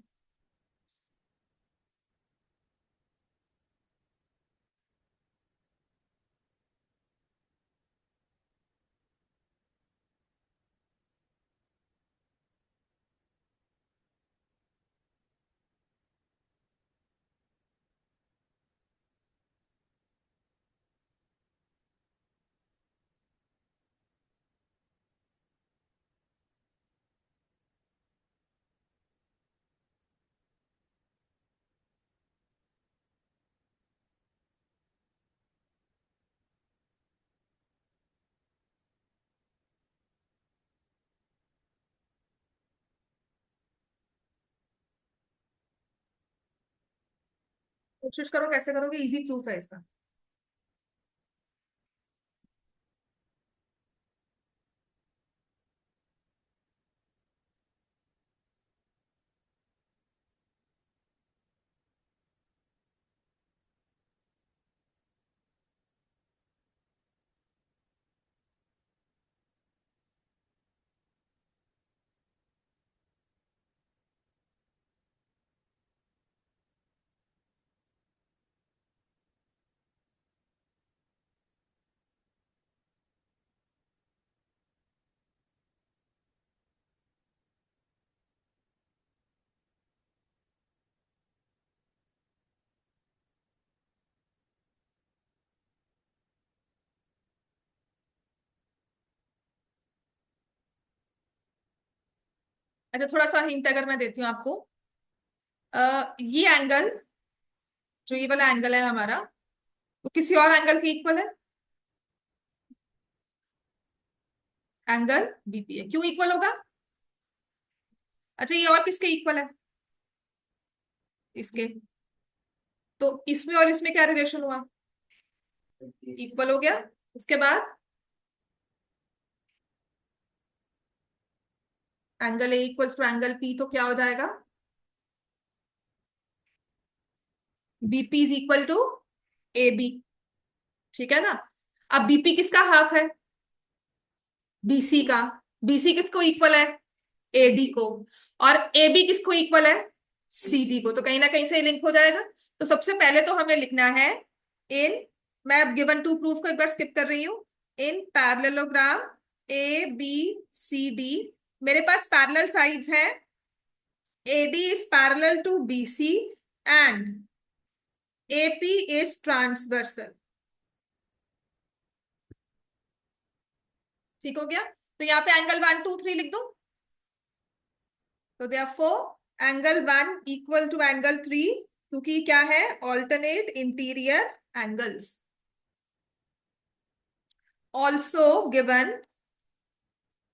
Speaker 1: कोशिश करो, कैसे करोगे, easy proof है इसका। अच्छा, थोड़ा सा hint अगर मैं देती हूँ आपको, ये एंगल, जो ये वाला एंगल है हमारा, वो किसी और एंगल के इक्वल है। एंगल बीपी है, क्यों इक्वल होगा? अच्छा, ये और किसके इक्वल है? इसके। तो इसमें और इसमें क्या रिलेशन हुआ? इक्वल हो गया। उसके बाद angle A equals to angle P, तो क्या हो जाएगा? BP is equal to A B. ठीक है ना? अब बीपी किसका हाफ है? बीसी का। बीसी किसको इक्वल है? एडी को। और एबी किसको इक्वल है? सीडी को। तो कहीं ना कहीं से लिंक हो जाएगा। तो सबसे पहले तो हमें लिखना है इन, मैं गिवन टू प्रूफ को एक बार स्किप कर रही हूं। In parallelogram A B C D, मेरे पास पैरेलल साइड्स हैं। AD is parallel to BC and AP is transversal. ठीक हो गया? तो यहाँ पे एंगल 1 2 3 लिख दो। तो therefore angle 1 equal to angle 3, क्योंकि क्या है? Alternate interior angles. Also given,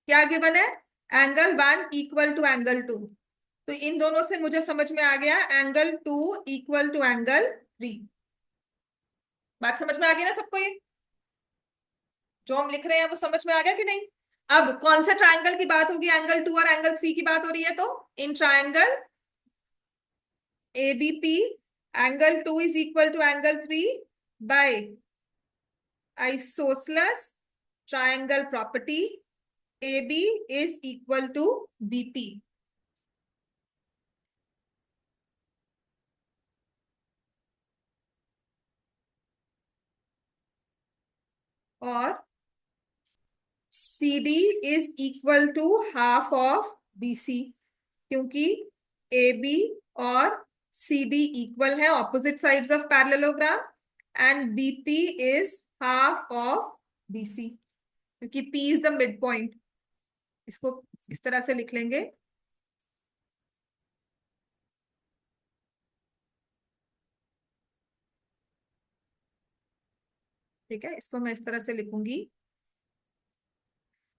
Speaker 1: क्या गिवन है? Angle 1 equal to angle 2। तो इन दोनों से मुझे समझ में आ गया एंगल 2 इक्वल टू एंगल 3। बात समझ में आ गई ना सबको? ये जो हम लिख रहे हैं वो समझ में आ गया कि नहीं? अब कौन से ट्रायंगल की बात होगी? एंगल 2 और एंगल 3 की बात हो रही है। तो in triangle ABP, angle 2 is equal to angle 3 by isosceles triangle property, AB is equal to BP। और CD is equal to half of BC, क्योंकि AB और CD इक्वल है, opposite sides of parallelogram, and BP is half of BC, क्योंकि P is the mid point. इसको इस तरह से लिख लेंगे, ठीक है। इसको मैं इस तरह से लिखूंगी,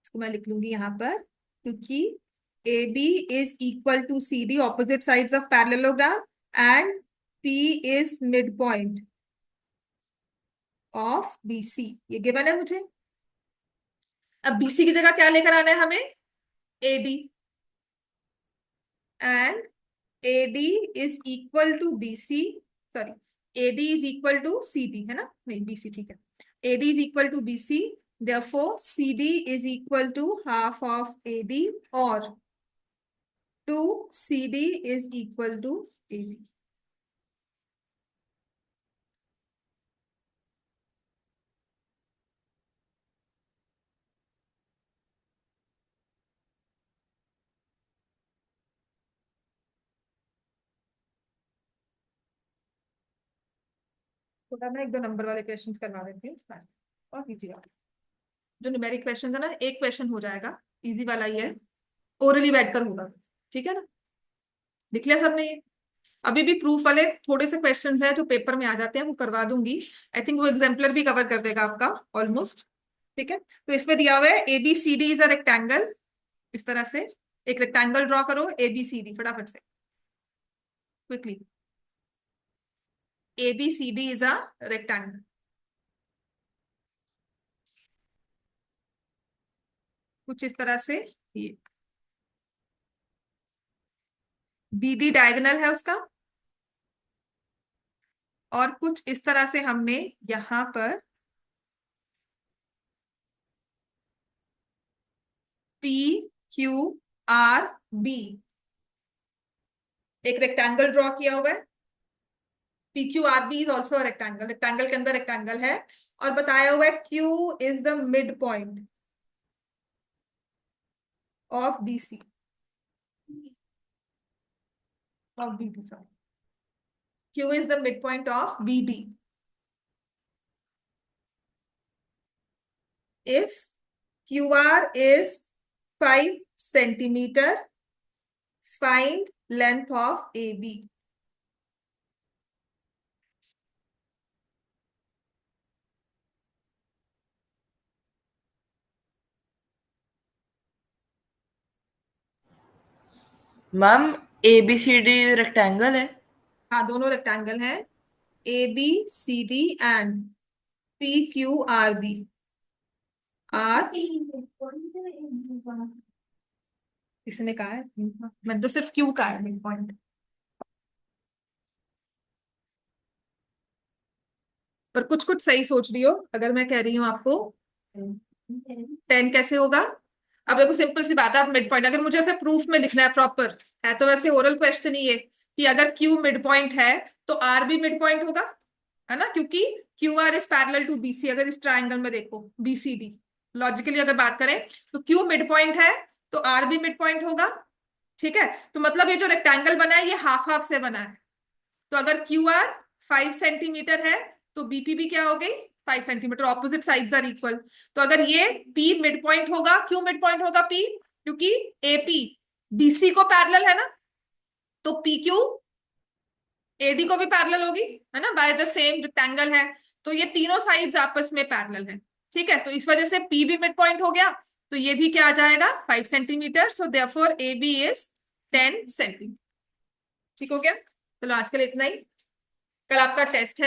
Speaker 1: इसको मैं लिख लूंगी यहाँ पर, क्योंकि A B is equal to C D, opposite sides of parallelogram, and P is mid point of B C, ये गिवन है मुझे। अब बीसी की जगह क्या लेकर आना है हमें, A D, and A D is equal to B C, sorry, A D is equal to C D, है ना, नहीं बी सी, ठीक है। A D is equal to B C, therefore CD is equal to half of AD, or 2CD is equal to AD. थोड़ा मैं एक दो number वाले क्वेश्चन करवा देती हूँ, बहुत इजी है। जो न्यूमेरिक क्वेश्चन है ना, एक क्वेश्चन हो जाएगा, इजी वाला ही है, ओरली बैठकर होगा, ठीक है ना। लिख लिया सबने ये। अभी भी प्रूफ वाले थोड़े से क्वेश्चंस हैं जो पेपर में आ जाते हैं, वो करवा दूंगी। आई थिंक वो एग्जाम्पलर भी कवर कर देगा आपका ऑलमोस्ट, ठीक है। तो इसमें दिया हुआ है A B C D is a rectangle, इस तरह से एक रेक्टेंगल ड्रॉ करो, ए बी सी डी, फटाफट से quickly. A B C D is a rectangle, कुछ इस तरह से। ये बी डी डायगोनल है उसका, और कुछ इस तरह से हमने यहां पर पी क्यू आर बी एक रेक्टेंगल ड्रॉ किया हुआ है। P Q R B is also rectangle, rectangle के अंदर रेक्टेंगल है, और बताया हुआ है Q is the mid point of B C, of B D, sorry, Q is the mid point of B D. If Q R is 5 cm, find length of AB।
Speaker 2: Ma'am A B C D rectangle है।
Speaker 1: हाँ, दोनों rectangle हैं, A B C D and P Q R B R, किसने कहा है, मैंने तो सिर्फ क्यू का है मिड पॉइंट। पर कुछ कुछ सही सोच रही हो, अगर मैं कह रही हूँ आपको 10 कैसे होगा। अब देखो सिंपल सी बात है, आप मिड पॉइंट, अगर मुझे ऐसे प्रूफ में लिखना है प्रॉपर, है तो वैसे ओरल क्वेश्चन ही है कि अगर क्यू मिड पॉइंट है तो आर भी मिड पॉइंट होगा, है ना, क्योंकि Q R is parallel to BC. अगर इस ट्राइंगल में देखो बीसीडी, लॉजिकली अगर बात करें तो क्यू मिड पॉइंट है तो आर भी मिड पॉइंट होगा, ठीक है। तो मतलब ये जो रेक्टेंगल बना है ये हाफ हाफ से बना है, तो अगर क्यू आर 5 cm है तो बीपी भी क्या हो गई, 5 cm, opposite sides are equal. तो अगर ये पी मिड पॉइंट होगा, क्यों मिड पॉइंट होगा पी, क्योंकि एपी बीसी को पैरेलल है ना, तो पी क्यू एडी को भी पैरेलल होगी, है ना, बाय द सेम रेक्टेंगल है, तो ये तीनों साइड्स आपस में पैरेलल है, ठीक है। तो इस वजह से पी भी मिड पॉइंट हो गया, तो ये भी क्या आ जाएगा 5 cm, so therefore A B is 10 cm। ठीक हो गया, चलो आज के लिए इतना ही, कल आपका टेस्ट है।